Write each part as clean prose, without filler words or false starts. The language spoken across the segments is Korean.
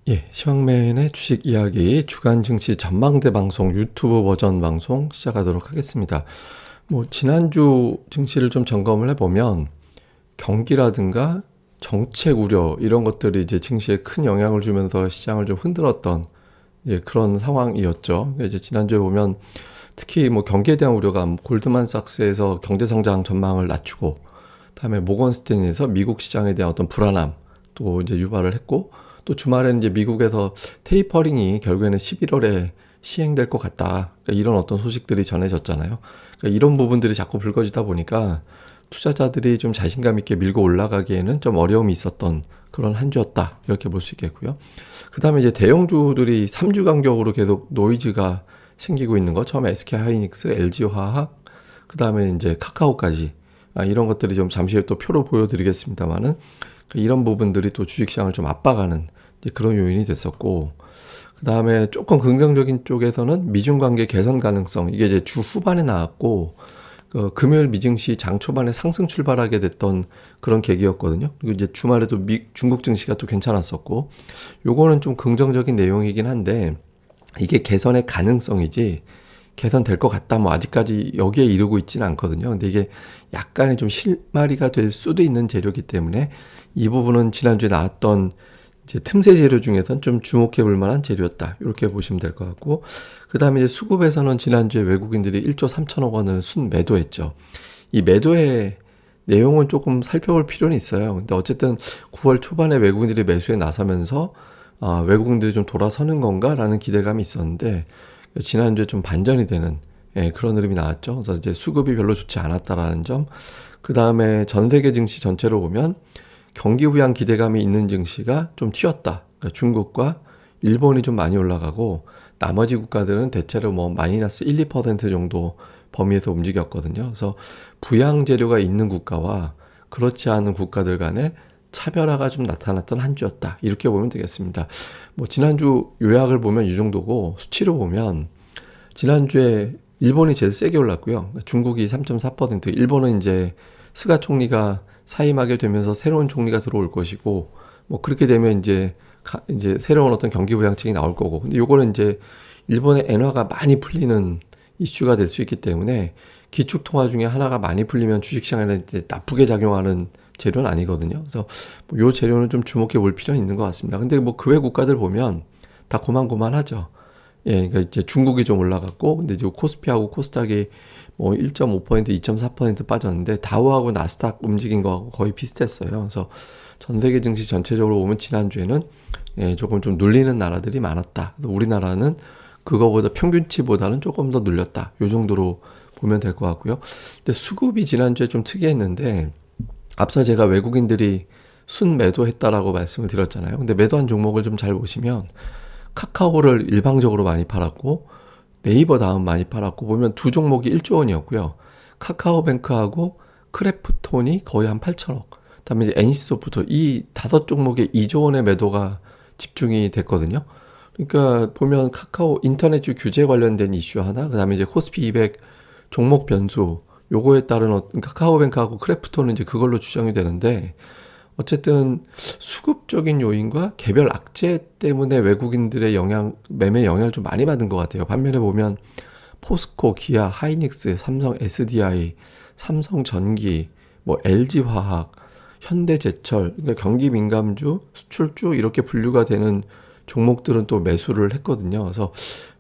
예, 시황맨의 주식 이야기 주간 증시 전망대 방송 유튜브 버전 방송 시작하도록 하겠습니다. 지난주 증시를 좀 점검을 해보면 경기라든가 정책 우려 이런 것들이 이제 증시에 큰 영향을 주면서 시장을 좀 흔들었던 그런 상황이었죠. 이제 지난주에 보면 특히 경기에 대한 우려가 골드만삭스에서 경제 성장 전망을 낮추고, 다음에 모건스탠리에서 미국 시장에 대한 어떤 불안함 또 이제 유발을 했고, 또 주말에는 이제 미국에서 테이퍼링이 결국에는 11월에 시행될 것 같다, 그러니까 이런 어떤 소식들이 전해졌잖아요. 그러니까 이런 부분들이 자꾸 불거지다 보니까 투자자들이 좀 자신감 있게 밀고 올라가기에는 좀 어려움이 있었던 그런 한 주였다, 이렇게 볼 수 있겠고요. 그 다음에 이제 대형주들이 3주 간격으로 계속 노이즈가 생기고 있는 거, 처음에 SK하이닉스, LG화학, 그 다음에 이제 카카오까지, 이런 것들이 좀 잠시 후에 또 표로 보여드리겠습니다만은, 이런 부분들이 또 주식시장을 좀 압박하는 그런 요인이 됐었고, 그 다음에 조금 긍정적인 쪽에서는 미중 관계 개선 가능성, 이게 이제 주 후반에 나왔고, 금요일 미증시 장 초반에 상승 출발하게 됐던 그런 계기였거든요. 그리고 이제 주말에도 중국 증시가 또 괜찮았었고, 요거는 좀 긍정적인 내용이긴 한데, 이게 개선의 가능성이지 개선될 것 같다, 아직까지 여기에 이르고 있지는 않거든요. 근데 이게 약간의 좀 실마리가 될 수도 있는 재료이기 때문에 이 부분은 지난주에 나왔던 이제 틈새 재료 중에선 좀 주목해 볼 만한 재료였다, 이렇게 보시면 될 것 같고, 그 다음에 이제 수급에서는 지난주에 외국인들이 1조 3천억 원을 순 매도했죠. 이 매도의 내용은 조금 살펴볼 필요는 있어요. 근데 어쨌든 9월 초반에 외국인들이 매수에 나서면서 외국인들이 좀 돌아서는 건가라는 기대감이 있었는데, 지난주에 좀 반전이 되는 그런 흐름이 나왔죠. 그래서 이제 수급이 별로 좋지 않았다라는 점. 그 다음에 전 세계 증시 전체로 보면 경기 부양 기대감이 있는 증시가 좀 튀었다. 그러니까 중국과 일본이 좀 많이 올라가고, 나머지 국가들은 대체로 마이너스 1, 2% 정도 범위에서 움직였거든요. 그래서 부양 재료가 있는 국가와 그렇지 않은 국가들 간에 차별화가 좀 나타났던 한 주였다, 이렇게 보면 되겠습니다. 지난주 요약을 보면 이 정도고, 수치로 보면 지난주에 일본이 제일 세게 올랐고요. 중국이 3.4%, 일본은 이제 스가 총리가 사임하게 되면서 새로운 총리가 들어올 것이고, 그렇게 되면 이제 새로운 어떤 경기 부양책이 나올 거고, 근데 요거는 이제 일본의 엔화가 많이 풀리는 이슈가 될 수 있기 때문에, 기축 통화 중에 하나가 많이 풀리면 주식시장에 이제 나쁘게 작용하는 재료는 아니거든요. 그래서 요 재료는 좀 주목해 볼 필요는 있는 것 같습니다. 근데 그 외 국가들 보면 다 고만고만하죠. 예, 그러니까 이제 중국이 좀 올라갔고, 근데 이제 코스피하고 코스닥이 1.5%, 2.4% 빠졌는데, 다우하고 나스닥 움직인 거하고 거의 비슷했어요. 그래서 전 세계 증시 전체적으로 보면 지난주에는 조금 좀 눌리는 나라들이 많았다. 우리나라는 그거보다 평균치보다는 조금 더 눌렸다, 요 정도로 보면 될 것 같고요. 근데 수급이 지난주에 좀 특이했는데, 앞서 제가 외국인들이 순매도했다라고 말씀을 드렸잖아요. 근데 매도한 종목을 좀 잘 보시면 카카오를 일방적으로 많이 팔았고, 네이버 다음 많이 팔았고, 보면 두 종목이 1조 원이었고요. 카카오뱅크하고 크래프톤이 거의 한 8천억. 그다음에 이제 NC소프트, 이 다섯 종목에 2조 원의 매도가 집중이 됐거든요. 그러니까 보면 카카오 인터넷주 규제 관련된 이슈 하나, 그다음에 이제 코스피 200 종목 변수, 요거에 따른 카카오뱅크하고 크래프톤은 이제 그걸로 추정이 되는데, 어쨌든 수급적인 요인과 개별 악재 때문에 외국인들의 매매 영향을 좀 많이 받은 것 같아요. 반면에 보면 포스코, 기아, 하이닉스, 삼성 SDI, 삼성전기, LG화학, 현대제철, 그러니까 경기 민감주, 수출주 이렇게 분류가 되는 종목들은 또 매수를 했거든요. 그래서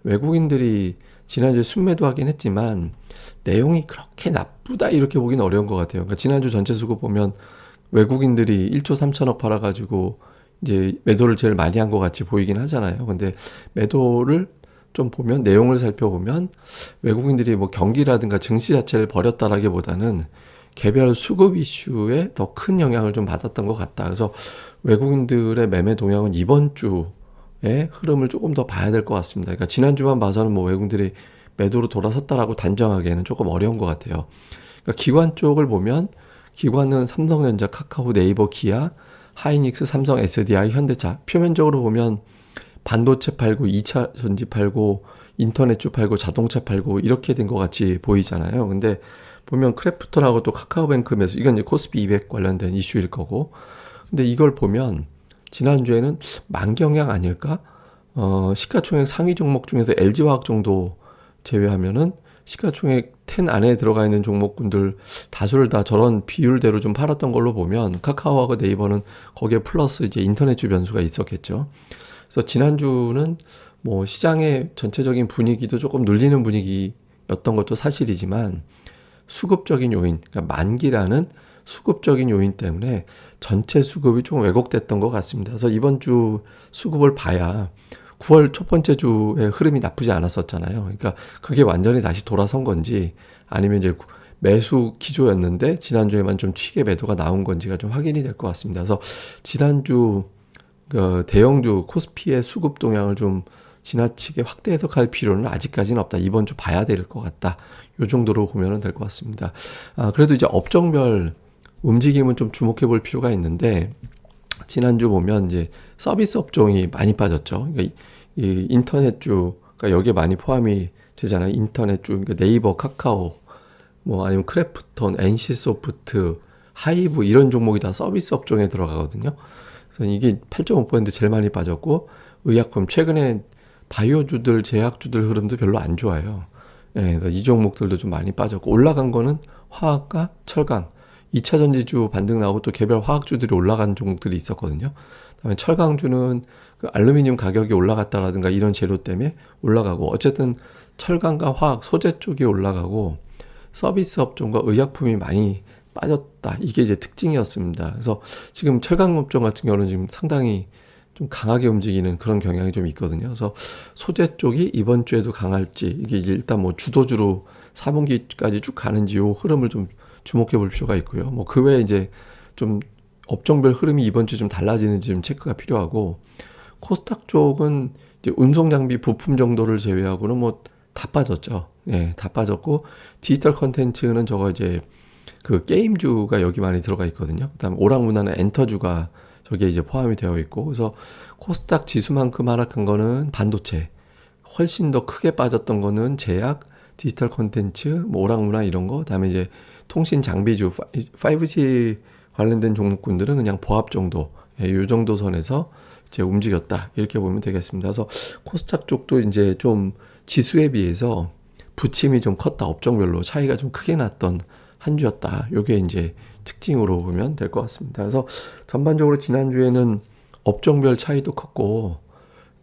외국인들이 지난주에 순매도 하긴 했지만 내용이 그렇게 나쁘다, 이렇게 보기는 어려운 것 같아요. 그러니까 지난주 전체 수급 보면 외국인들이 1조 3천억 팔아가지고 이제 매도를 제일 많이 한 것 같이 보이긴 하잖아요. 근데 매도를 좀 보면, 내용을 살펴보면 외국인들이 경기라든가 증시 자체를 버렸다라기보다는 개별 수급 이슈에 더 큰 영향을 좀 받았던 것 같다. 그래서 외국인들의 매매 동향은 이번 주의 흐름을 조금 더 봐야 될 것 같습니다. 그러니까 지난주만 봐서는 외국인들이 매도로 돌아섰다라고 단정하기에는 조금 어려운 것 같아요. 그러니까 기관 쪽을 보면, 기관은 삼성전자, 카카오, 네이버, 기아, 하이닉스, 삼성 SDI, 현대차. 표면적으로 보면 반도체 팔고 2차 전지 팔고 인터넷주 팔고 자동차 팔고 이렇게 된 것 같이 보이잖아요. 근데 보면 크래프톤하고 또 카카오뱅크 매수, 이건 이제 코스피 200 관련된 이슈일 거고, 근데 이걸 보면 지난주에는 만경양 아닐까? 시가총액 상위 종목 중에서 LG화학 정도 제외하면은 시가총액 10 안에 들어가 있는 종목군들 다수를 다 저런 비율대로 좀 팔았던 걸로 보면 카카오하고 네이버는 거기에 플러스 이제 인터넷주 변수가 있었겠죠. 그래서 지난주는 뭐 시장의 전체적인 분위기도 조금 눌리는 분위기였던 것도 사실이지만 수급적인 요인, 그러니까 만기라는 수급적인 요인 때문에 전체 수급이 좀 왜곡됐던 것 같습니다. 그래서 이번 주 수급을 봐야 9월 첫 번째 주의 흐름이 나쁘지 않았었잖아요. 그러니까 그게 완전히 다시 돌아선 건지 아니면 이제 매수 기조였는데 지난주에만 좀 튀게 매도가 나온 건지가 좀 확인이 될 것 같습니다. 그래서 지난주 그 대형주 코스피의 수급 동향을 좀 지나치게 확대 해석할 필요는 아직까지는 없다. 이번 주 봐야 될 것 같다. 요 정도로 보면 될 것 같습니다. 그래도 이제 업종별 움직임은 좀 주목해 볼 필요가 있는데 지난주 보면 이제 서비스 업종이 많이 빠졌죠. 그러니까 이 인터넷주가 여기에 많이 포함이 되잖아요. 인터넷주, 그러니까 네이버, 카카오, 뭐 아니면 크래프톤, NC소프트, 하이브 이런 종목이 다 서비스 업종에 들어가거든요. 그래서 이게 8.5% 제일 많이 빠졌고 의약품 최근에 바이오주들, 제약주들 흐름도 별로 안 좋아요. 예, 이 종목들도 좀 많이 빠졌고 올라간 거는 화학과 철강, 2차 전지주 반등 나오고 또 개별 화학주들이 올라간 종목들이 있었거든요. 그다음에 철강주는 그 알루미늄 가격이 올라갔다라든가 이런 재료 때문에 올라가고 어쨌든 철강과 화학, 소재 쪽이 올라가고 서비스 업종과 의약품이 많이 빠졌다. 이게 이제 특징이었습니다. 그래서 지금 철강 업종 같은 경우는 지금 상당히 좀 강하게 움직이는 그런 경향이 좀 있거든요. 그래서 소재 쪽이 이번 주에도 강할지 이게 이제 일단 뭐 주도주로 4분기까지 쭉 가는지 요 흐름을 좀 주목해 볼 필요가 있고요. 뭐 그 외에 이제 좀 업종별 흐름이 이번 주에 좀 달라지는지 좀 체크가 필요하고 코스닥 쪽은 이제 운송 장비 부품 정도를 제외하고는 뭐 다 빠졌죠. 예, 다 빠졌고 디지털 컨텐츠는 저거 이제 그 게임주가 여기 많이 들어가 있거든요. 그다음에 오락문화는 엔터주가 저기에 이제 포함이 되어 있고 그래서 코스닥 지수만큼 하락한 거는 반도체, 훨씬 더 크게 빠졌던 거는 제약, 디지털 컨텐츠, 뭐 오락문화 이런 거, 그다음에 이제 통신 장비주 5G 관련된 종목군들은 그냥 보합 정도, 예, 요 정도 선에서 이제 움직였다 이렇게 보면 되겠습니다. 그래서 코스닥 쪽도 이제 좀 지수에 비해서 부침이 좀 컸다, 업종별로 차이가 좀 크게 났던 한 주였다. 요게 이제 특징으로 보면 될 것 같습니다. 그래서 전반적으로 지난주에는 업종별 차이도 컸고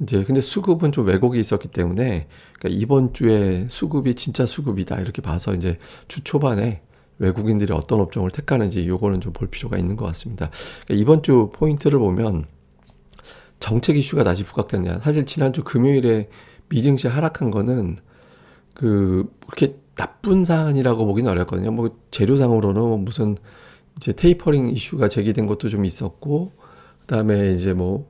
이제 근데 수급은 좀 왜곡이 있었기 때문에 그러니까 이번 주에 수급이 진짜 수급이다 이렇게 봐서 이제 주 초반에 외국인들이 어떤 업종을 택하는지 요거는 좀 볼 필요가 있는 것 같습니다. 그러니까 이번 주 포인트를 보면 정책 이슈가 다시 부각됐냐. 사실 지난주 금요일에 미증시 하락한 거는 그렇게 나쁜 사안이라고 보기는 어렵거든요. 뭐 재료상으로는 뭐 무슨 이제 테이퍼링 이슈가 제기된 것도 좀 있었고, 그다음에 이제 뭐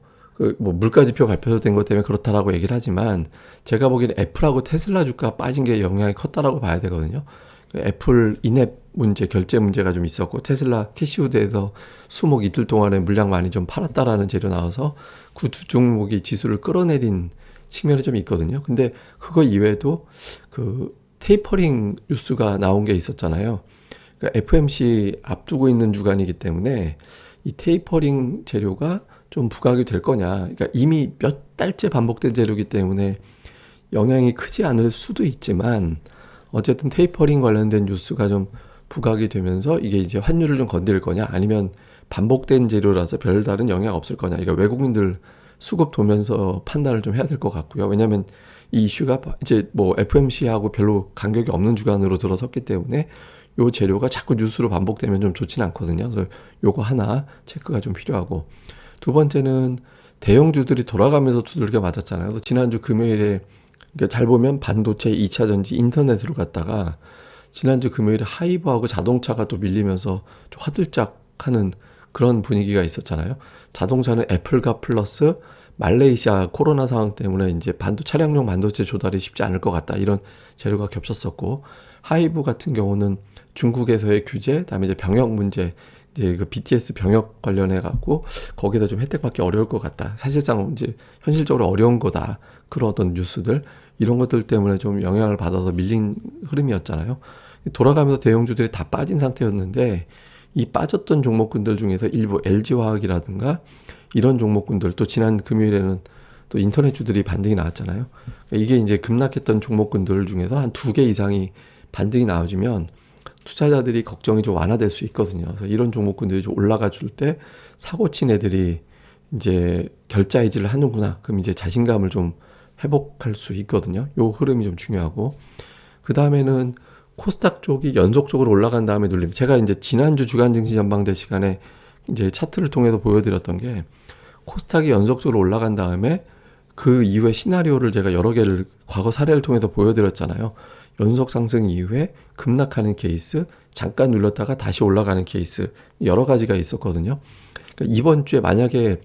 물가지표 발표된 것 때문에 그렇다라고 얘기를 하지만 제가 보기에는 애플하고 테슬라 주가 빠진 게 영향이 컸다라고 봐야 되거든요. 애플 인앱 문제, 결제 문제가 좀 있었고 테슬라 캐시우드에서 수목 이틀 동안에 물량 많이 좀 팔았다라는 재료 나와서 그 두 종목이 지수를 끌어내린 측면이 좀 있거든요. 근데 그거 이외에도 그 테이퍼링 뉴스가 나온 게 있었잖아요. 그러니까 FOMC 앞두고 있는 주간이기 때문에 이 테이퍼링 재료가 좀 부각이 될 거냐. 그러니까 이미 몇 달째 반복된 재료이기 때문에 영향이 크지 않을 수도 있지만 어쨌든 테이퍼링 관련된 뉴스가 좀 부각이 되면서 이게 이제 환율을 좀 건드릴 거냐 아니면 반복된 재료라서 별다른 영향 없을 거냐. 그러니까 외국인들 수급 도면서 판단을 좀 해야 될 것 같고요. 왜냐하면 이 이슈가 이제 뭐 FOMC하고 별로 간격이 없는 주간으로 들어섰기 때문에 요 재료가 자꾸 뉴스로 반복되면 좀 좋진 않거든요. 그래서 요거 하나 체크가 좀 필요하고 두 번째는 대형주들이 돌아가면서 두들겨 맞았잖아요. 그래서 지난주 금요일에 그러니까 잘 보면 반도체, 2차 전지, 인터넷으로 갔다가 지난주 금요일에 하이브하고 자동차가 또 밀리면서 좀 화들짝 하는 그런 분위기가 있었잖아요. 자동차는 애플과 플러스 말레이시아 코로나 상황 때문에 이제 차량용 반도체 조달이 쉽지 않을 것 같다. 이런 재료가 겹쳤었고, 하이브 같은 경우는 중국에서의 규제, 그다음에 이제 병역 문제, 이제 그 BTS 병역 관련해 갖고 거기다 좀 혜택받기 어려울 것 같다. 사실상 이제 현실적으로 어려운 거다. 그런 어떤 뉴스들 이런 것들 때문에 좀 영향을 받아서 밀린 흐름이었잖아요. 돌아가면서 대형주들이 다 빠진 상태였는데 이 빠졌던 종목군들 중에서 일부 LG화학이라든가 이런 종목군들 또 지난 금요일에는 또 인터넷주들이 반등이 나왔잖아요. 이게 이제 급락했던 종목군들 중에서 한 2개 이상이 반등이 나와주면 투자자들이 걱정이 좀 완화될 수 있거든요. 그래서 이런 종목군들이 좀 올라가 줄 때 사고 친 애들이 이제 결자 해지를 하는구나. 그럼 이제 자신감을 좀 회복할 수 있거든요. 요 흐름이 좀 중요하고. 그 다음에는 코스닥 쪽이 연속적으로 올라간 다음에 눌림. 제가 이제 지난주 주간 증시 전망대 시간에 이제 차트를 통해서 보여드렸던 게 코스닥이 연속적으로 올라간 다음에 그 이후에 시나리오를 제가 여러 개를 과거 사례를 통해서 보여드렸잖아요. 연속 상승 이후에 급락하는 케이스, 잠깐 눌렀다가 다시 올라가는 케이스, 여러 가지가 있었거든요. 그러니까 이번 주에 만약에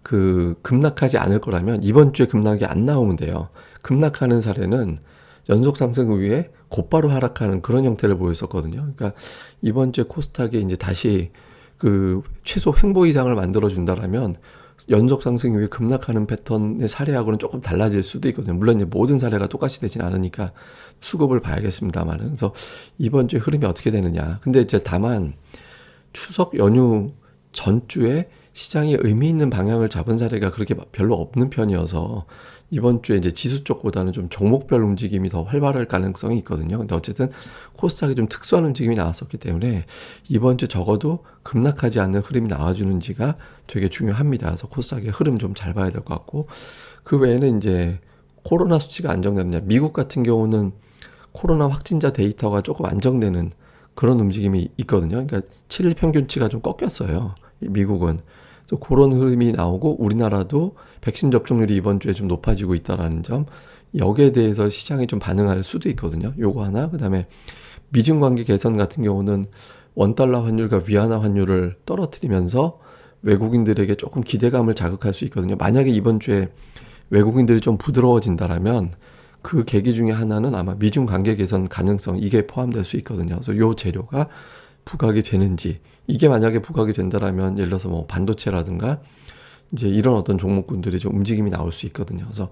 그 급락하지 않을 거라면 이번 주에 급락이 안 나오면 돼요. 급락하는 사례는 연속 상승 이후에 곧바로 하락하는 그런 형태를 보였었거든요. 그러니까 이번 주에 코스닥이 이제 다시 그 최소 횡보 이상을 만들어 준다라면 연속 상승 이후에 급락하는 패턴의 사례하고는 조금 달라질 수도 있거든요. 물론 이제 모든 사례가 똑같이 되진 않으니까 수급을 봐야겠습니다만. 그래서 이번 주에 흐름이 어떻게 되느냐. 근데 이제 다만 추석 연휴 전주에 시장이 의미 있는 방향을 잡은 사례가 그렇게 별로 없는 편이어서 이번 주에 이제 지수 쪽보다는 좀 종목별 움직임이 더 활발할 가능성이 있거든요. 근데 어쨌든 코스닥이 좀 특수한 움직임이 나왔었기 때문에 이번 주 적어도 급락하지 않는 흐름이 나와주는지가 되게 중요합니다. 그래서 코스닥의 흐름 좀 잘 봐야 될 것 같고, 그 외에는 이제 코로나 수치가 안정되느냐. 미국 같은 경우는 코로나 확진자 데이터가 조금 안정되는 그런 움직임이 있거든요. 그러니까 7일 평균치가 좀 꺾였어요. 미국은. 그래서 그런 흐름이 나오고 우리나라도 백신 접종률이 이번 주에 좀 높아지고 있다는 점, 여기에 대해서 시장이 좀 반응할 수도 있거든요. 요거 하나. 그다음에 미중 관계 개선 같은 경우는 원달러 환율과 위안화 환율을 떨어뜨리면서 외국인들에게 조금 기대감을 자극할 수 있거든요. 만약에 이번 주에 외국인들이 좀 부드러워진다라면 그 계기 중에 하나는 아마 미중 관계 개선 가능성, 이게 포함될 수 있거든요. 그래서 요 재료가 부각이 되는지, 이게 만약에 부각이 된다라면 예를 들어서 뭐 반도체라든가 이제 이런 어떤 종목군들이 좀 움직임이 나올 수 있거든요. 그래서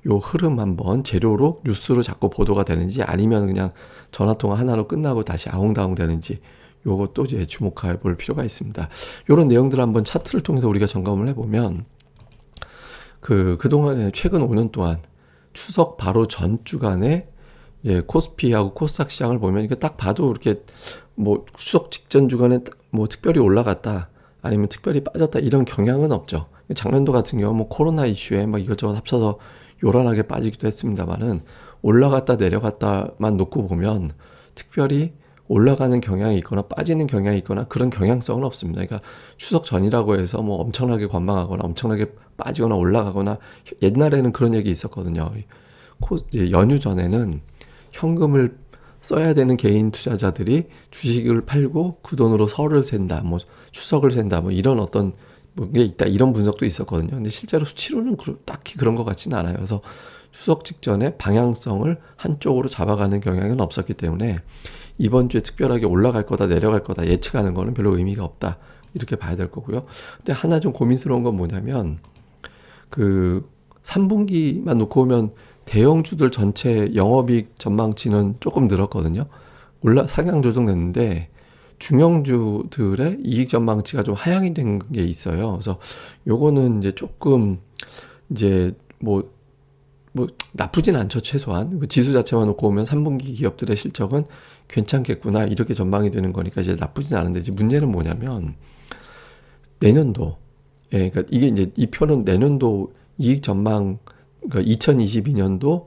요 흐름 한번 재료로 뉴스로 자꾸 보도가 되는지 아니면 그냥 전화통화 하나로 끝나고 다시 아웅다웅 되는지 요것도 이제 주목해 볼 필요가 있습니다. 요런 내용들 한번 차트를 통해서 우리가 점검을 해보면 그동안에 최근 5년 동안 추석 바로 전 주간에 이제 코스피하고 코스닥 시장을 보면 이게 딱 봐도 이렇게 뭐 추석 직전 주간에 뭐 특별히 올라갔다 아니면 특별히 빠졌다 이런 경향은 없죠. 작년도 같은 경우 뭐 코로나 이슈에 뭐 이것저것 합쳐서 요란하게 빠지기도 했습니다만은 올라갔다 내려갔다만 놓고 보면 특별히 올라가는 경향이 있거나 빠지는 경향이 있거나 그런 경향성은 없습니다. 그러니까 추석 전이라고 해서 뭐 엄청나게 관망하거나 엄청나게 빠지거나 올라가거나, 옛날에는 그런 얘기 있었거든요. 연휴 전에는 현금을 써야 되는 개인 투자자들이 주식을 팔고 그 돈으로 설을 샌다, 뭐 추석을 샌다, 뭐 이런 어떤 게 있다, 이런 분석도 있었거든요. 근데 실제로 수치로는 딱히 그런 것 같지는 않아요. 그래서 추석 직전에 방향성을 한쪽으로 잡아가는 경향은 없었기 때문에 이번 주에 특별하게 올라갈 거다 내려갈 거다 예측하는 거는 별로 의미가 없다, 이렇게 봐야 될 거고요. 근데 하나 좀 고민스러운 건 뭐냐면 그 3분기만 놓고 보면 대형주들 전체 영업이익 전망치는 조금 늘었거든요. 상향 조정됐는데 중형주들의 이익 전망치가 좀 하향이 된 게 있어요. 그래서 요거는 이제 조금 이제 뭐 나쁘진 않죠. 최소한 지수 자체만 놓고 보면 3분기 기업들의 실적은 괜찮겠구나, 이렇게 전망이 되는 거니까 이제 나쁘진 않은데, 이제 문제는 뭐냐면 내년도, 그러니까 이게 이제 이 표는 내년도 이익 전망, 그러니까 2022년도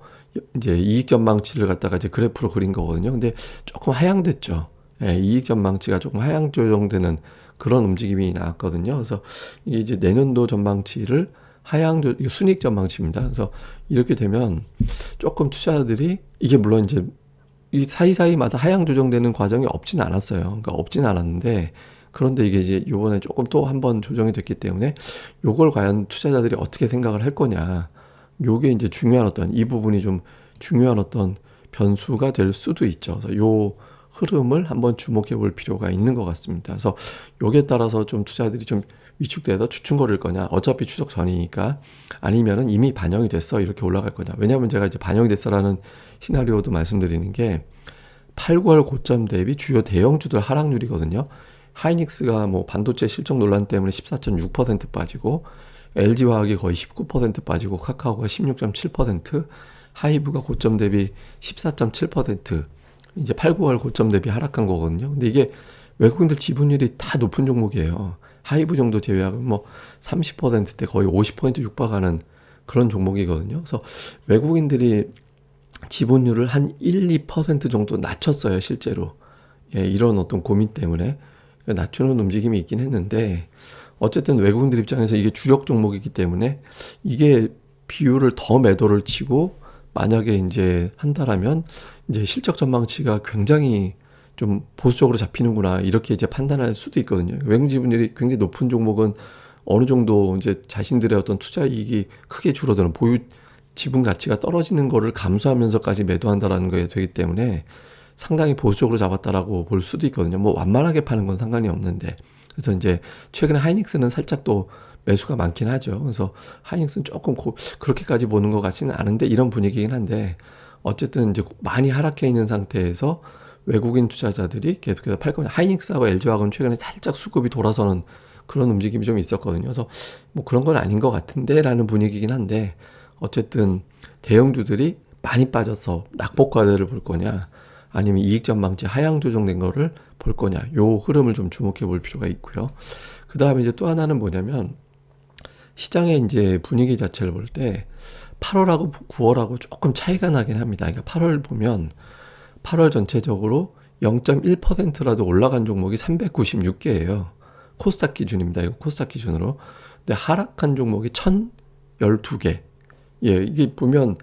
이제 이익 전망치를 갖다가 이제 그래프로 그린 거거든요. 근데 조금 하향됐죠. 이익 전망치가 조금 하향 조정되는 그런 움직임이 나왔거든요. 그래서 이게 이제 내년도 전망치를 이게 순이익 전망치입니다. 그래서 이렇게 되면 조금 투자자들이, 이게 물론 이제 이 사이사이마다 하향 조정되는 과정이 없진 않았어요. 그러니까 없진 않았는데, 그런데 이게 이제 요번에 조금 또 한 번 조정이 됐기 때문에 요걸 과연 투자자들이 어떻게 생각을 할 거냐, 요게 이제 중요한 이 부분이 좀 중요한 변수가 될 수도 있죠. 그래서 요 흐름을 한번 주목해 볼 필요가 있는 것 같습니다. 그래서 요게 따라서 좀 투자자들이 좀 위축돼서 주춤거릴 거냐, 어차피 추석 전이니까, 아니면은 이미 반영이 됐어 이렇게 올라갈 거냐. 왜냐하면 제가 이제 반영이 됐어라는 시나리오도 말씀드리는 게 8, 9월 고점 대비 주요 대형주들 하락률이거든요. 하이닉스가 뭐 반도체 실적 논란 때문에 14.6% 빠지고, LG화학이 거의 19% 빠지고, 카카오가 16.7%, 하이브가 고점 대비 14.7%, 이제 8, 9월 고점 대비 하락한 거거든요. 근데 이게 외국인들 지분율이 다 높은 종목이에요. 하이브 정도 제외하면 뭐 30%대 거의 50% 육박하는 그런 종목이거든요. 그래서 외국인들이 지분율을 한 1, 2% 정도 낮췄어요, 실제로. 예, 이런 어떤 고민 때문에 낮추는 움직임이 있긴 했는데, 어쨌든 외국인들 입장에서 이게 주력 종목이기 때문에 이게 비율을 더 매도를 치고 만약에 이제 한다라면 이제 실적 전망치가 굉장히 좀 보수적으로 잡히는구나, 이렇게 이제 판단할 수도 있거든요. 외국 지분율이 굉장히 높은 종목은 어느 정도 이제 자신들의 어떤 투자 이익이 크게 줄어드는, 보유 지분 가치가 떨어지는 거를 감수하면서까지 매도한다라는 거에 되기 때문에 상당히 보수적으로 잡았다라고 볼 수도 있거든요. 뭐 완만하게 파는 건 상관이 없는데. 그래서 이제 최근에 하이닉스는 살짝 또 매수가 많긴 하죠. 그래서 하이닉스는 조금 그렇게까지 보는 것 같지는 않은데 이런 분위기긴 한데, 어쨌든 이제 많이 하락해 있는 상태에서 외국인 투자자들이 계속해서 팔 거냐. 하이닉스하고 LG화학은 최근에 살짝 수급이 돌아서는 그런 움직임이 좀 있었거든요. 그래서 뭐 그런 건 아닌 것 같은데 라는 분위기긴 한데, 어쨌든 대형주들이 많이 빠져서 낙폭과대를 볼 거냐, 아니면 이익 전망치 하향 조정된 거를 볼 거냐, 요 흐름을 좀 주목해 볼 필요가 있고요. 그 다음에 이제 또 하나는 뭐냐면, 시장의 이제 분위기 자체를 볼 때 8월하고 9월하고 조금 차이가 나긴 합니다. 그러니까 8월 보면 8월 전체적으로 0.1%라도 올라간 종목이 396개예요. 코스닥 기준입니다. 이거 코스닥 기준으로. 근데 하락한 종목이 1012개. 예, 이게 보면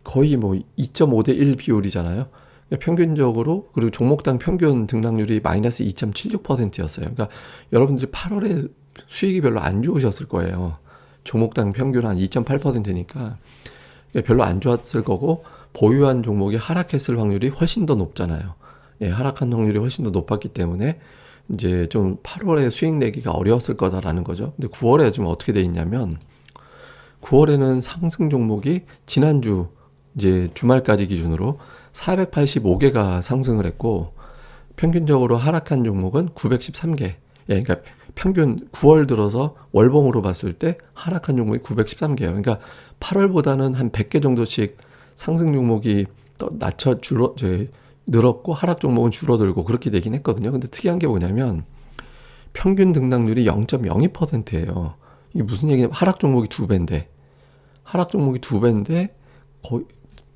거의 뭐 2.5대 1 비율이잖아요. 그러니까 평균적으로, 그리고 종목당 평균 등락률이 마이너스 2.76%였어요. 그러니까 여러분들이 8월에 수익이 별로 안 좋으셨을 거예요. 종목당 평균 한 2.8%니까 별로 안 좋았을 거고, 보유한 종목이 하락했을 확률이 훨씬 더 높잖아요. 예, 하락한 확률이 훨씬 더 높았기 때문에 이제 좀 8월에 수익 내기가 어려웠을 거다라는 거죠. 근데 9월에 좀 어떻게 돼 있냐면, 9월에는 상승 종목이 지난주 이제 주말까지 기준으로 485개가 상승을 했고, 평균적으로 하락한 종목은 913개. 예, 그러니까 평균 9월 들어서 월봉으로 봤을 때 하락한 종목이 913개예요. 그러니까 8월보다는 한 100개 정도씩 상승 종목이 또 늘었고, 하락 종목은 줄어들고 그렇게 되긴 했거든요. 근데 특이한 게 뭐냐면, 평균 등락률이 0.02%예요. 이게 무슨 얘기냐면, 하락 종목이 2배인데 거의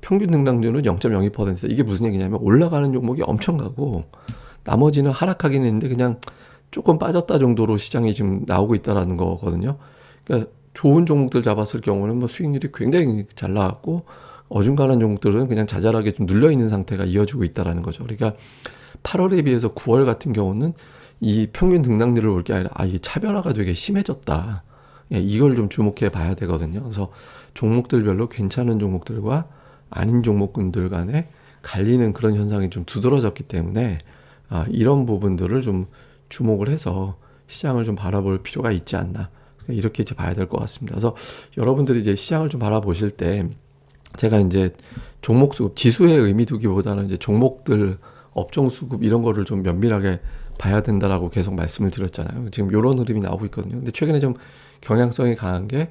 평균 등락률은 0.02%. 이게 무슨 얘기냐면, 올라가는 종목이 엄청 가고 나머지는 하락하긴 했는데 그냥 조금 빠졌다 정도로 시장이 지금 나오고 있다라는 거거든요. 그러니까 좋은 종목들 잡았을 경우는 뭐 수익률이 굉장히 잘 나왔고, 어중간한 종목들은 그냥 자잘하게 좀 눌려 있는 상태가 이어지고 있다라는 거죠. 그러니까 8월에 비해서 9월 같은 경우는 이 평균 등락률을 볼 게 아니라, 이 차별화가 되게 심해졌다. 예, 이걸 좀 주목해 봐야 되거든요. 그래서 종목들별로 괜찮은 종목들과 아닌 종목군들 간에 갈리는 그런 현상이 좀 두드러졌기 때문에, 이런 부분들을 좀 주목을 해서 시장을 좀 바라볼 필요가 있지 않나, 이렇게 이제 봐야 될 것 같습니다. 그래서 여러분들이 이제 시장을 좀 바라보실 때, 제가 이제 종목 수급, 지수에 의미 두기보다는 이제 종목들 업종 수급 이런 거를 좀 면밀하게 봐야 된다라고 계속 말씀을 드렸잖아요. 지금 이런 흐름이 나오고 있거든요. 근데 최근에 좀 경향성이 강한 게,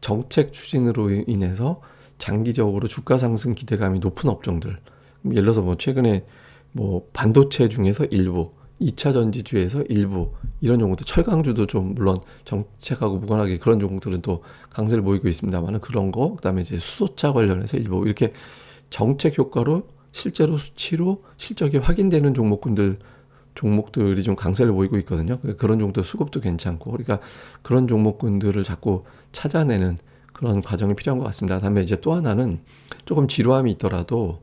정책 추진으로 인해서 장기적으로 주가 상승 기대감이 높은 업종들. 예를 들어서 뭐 최근에 뭐 반도체 중에서 일부, 2차 전지주에서 일부, 이런 종목들, 철강주도 좀 물론 정책하고 무관하게 그런 종목들은 또 강세를 보이고 있습니다만, 그런 거, 그다음에 이제 수소차 관련해서 일부, 이렇게 정책 효과로 실제로 수치로 실적이 확인되는 종목들이 좀 강세를 보이고 있거든요. 그런 종목들 수급도 괜찮고, 그러니까 그런 종목군들을 자꾸 찾아내는 그런 과정이 필요한 것 같습니다. 다음에 이제 또 하나는, 조금 지루함이 있더라도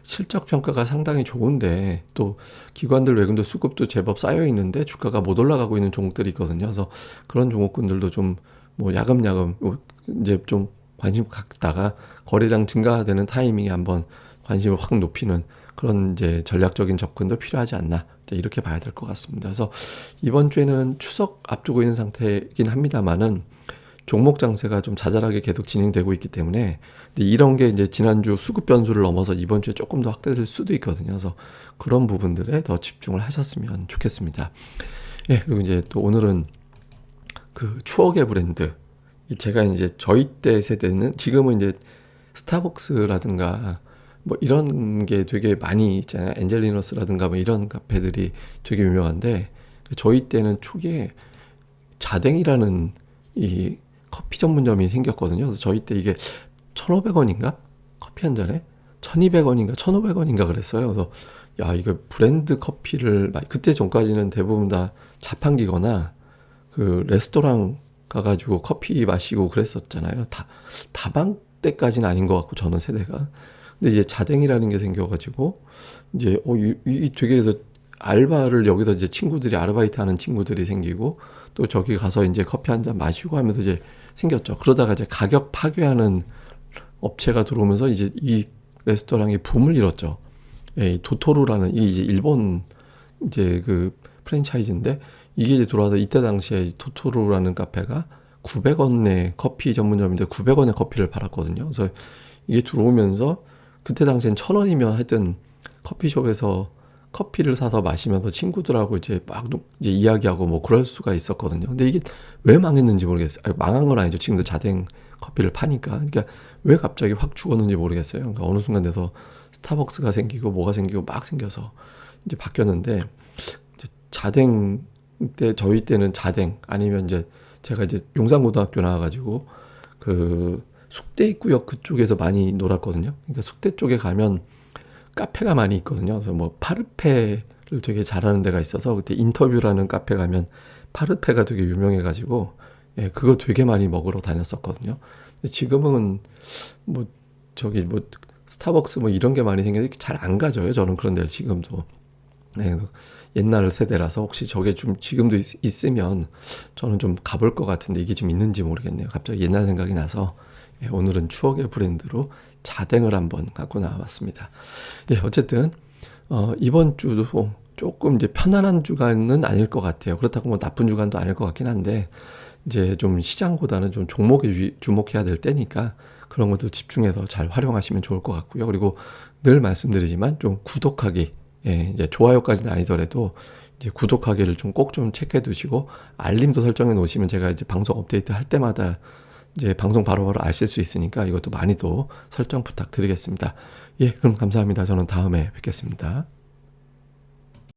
실적 평가가 상당히 좋은데 또 기관들 외국인들 수급도 제법 쌓여 있는데 주가가 못 올라가고 있는 종목들이 있거든요. 그래서 그런 종목군들도 좀 뭐 야금야금 이제 좀 관심 갖다가 거래량 증가되는 타이밍에 한번 관심을 확 높이는 그런 이제 전략적인 접근도 필요하지 않나, 이렇게 봐야 될 것 같습니다. 그래서 이번 주에는 추석 앞두고 있는 상태이긴 합니다만은, 종목 장세가 좀 자잘하게 계속 진행되고 있기 때문에, 근데 이런 게 이제 지난주 수급 변수를 넘어서 이번 주에 조금 더 확대될 수도 있거든요. 그래서 그런 부분들에 더 집중을 하셨으면 좋겠습니다. 예, 그리고 이제 또 오늘은 그 추억의 브랜드. 제가 이제 저희 때 세대는 지금은 이제 스타벅스라든가 뭐 이런 게 되게 많이 있잖아요. 엔젤리너스라든가 뭐 이런 카페들이 되게 유명한데 저희 때는 초기에 자댕이라는 이 커피 전문점이 생겼거든요. 그래서 저희 때 이게 1,500원인가? 커피 한 잔에 1,200원인가 1,500원인가 그랬어요. 그래서 야, 이거 브랜드 커피를 그때 전까지는 대부분 다 자판기거나 그 레스토랑 가가지고 커피 마시고 그랬었잖아요. 다방 때까지는 아닌 것 같고 저는 세대가. 근데 이제 자댕이라는 게 생겨가지고 이제 이 되게 해서 알바를 여기서 이제 친구들이 아르바이트 하는 친구들이 생기고 또 저기 가서 이제 커피 한 잔 마시고 하면서 이제 생겼죠. 그러다가 이제 가격 파괴하는 업체가 들어오면서 이제 이 레스토랑이 붐을 잃었죠. 예, 이 도토루라는 이 이제 일본 이제 그 프랜차이즈인데 이게 이제 들어와서 이때 당시에 토토루라는 카페가 900원의 커피 전문점인데 900원의 커피를 팔았거든요. 그래서 이게 들어오면서 그때 당시엔 1,000원이면 하여튼 커피숍에서 커피를 사서 마시면서 친구들하고 이제 막 이제 이야기하고 뭐 그럴 수가 있었거든요. 근데 이게 왜 망했는지 모르겠어요. 아니, 망한 건 아니죠. 지금도 자댕 커피를 파니까. 그러니까 왜 갑자기 확 죽었는지 모르겠어요. 그러니까 어느 순간 돼서 스타벅스가 생기고 뭐가 생기고 막 생겨서 이제 바뀌었는데 이제 자댕 때 저희 때는 자댕 아니면 이제 제가 이제 용산고등학교 나와가지고 그 숙대 입구역 그쪽에서 많이 놀았거든요. 그러니까 숙대 쪽에 가면 카페가 많이 있거든요. 그래서 뭐 파르페를 되게 잘하는 데가 있어서 그때 인터뷰라는 카페 가면 파르페가 되게 유명해가지고 예, 그거 되게 많이 먹으러 다녔었거든요. 근데 지금은 뭐 저기 뭐 스타벅스 뭐 이런 게 많이 생겨서 잘 안 가져요. 저는 그런 데를 지금도. 네, 옛날 세대라서 혹시 저게 좀 지금도 있으면 저는 좀 가볼 것 같은데 이게 좀 있는지 모르겠네요. 갑자기 옛날 생각이 나서 예, 오늘은 추억의 브랜드로 자댕을 한번 갖고 나와봤습니다. 예, 어쨌든 이번 주도 조금 이제 편안한 주간은 아닐 것 같아요. 그렇다고 뭐 나쁜 주간도 아닐 것 같긴 한데 이제 좀 시장보다는 좀 종목에 주목해야 될 때니까 그런 것들 집중해서 잘 활용하시면 좋을 것 같고요. 그리고 늘 말씀드리지만 좀 구독하기, 예, 이제 좋아요까지는 아니더라도 이제 구독하기를 좀 꼭 좀 체크해 두시고 알림도 설정해 놓으시면 제가 이제 방송 업데이트 할 때마다 이제 방송 바로바로 아실 수 있으니까 이것도 많이 또 설정 부탁드리겠습니다. 예, 그럼 감사합니다. 저는 다음에 뵙겠습니다.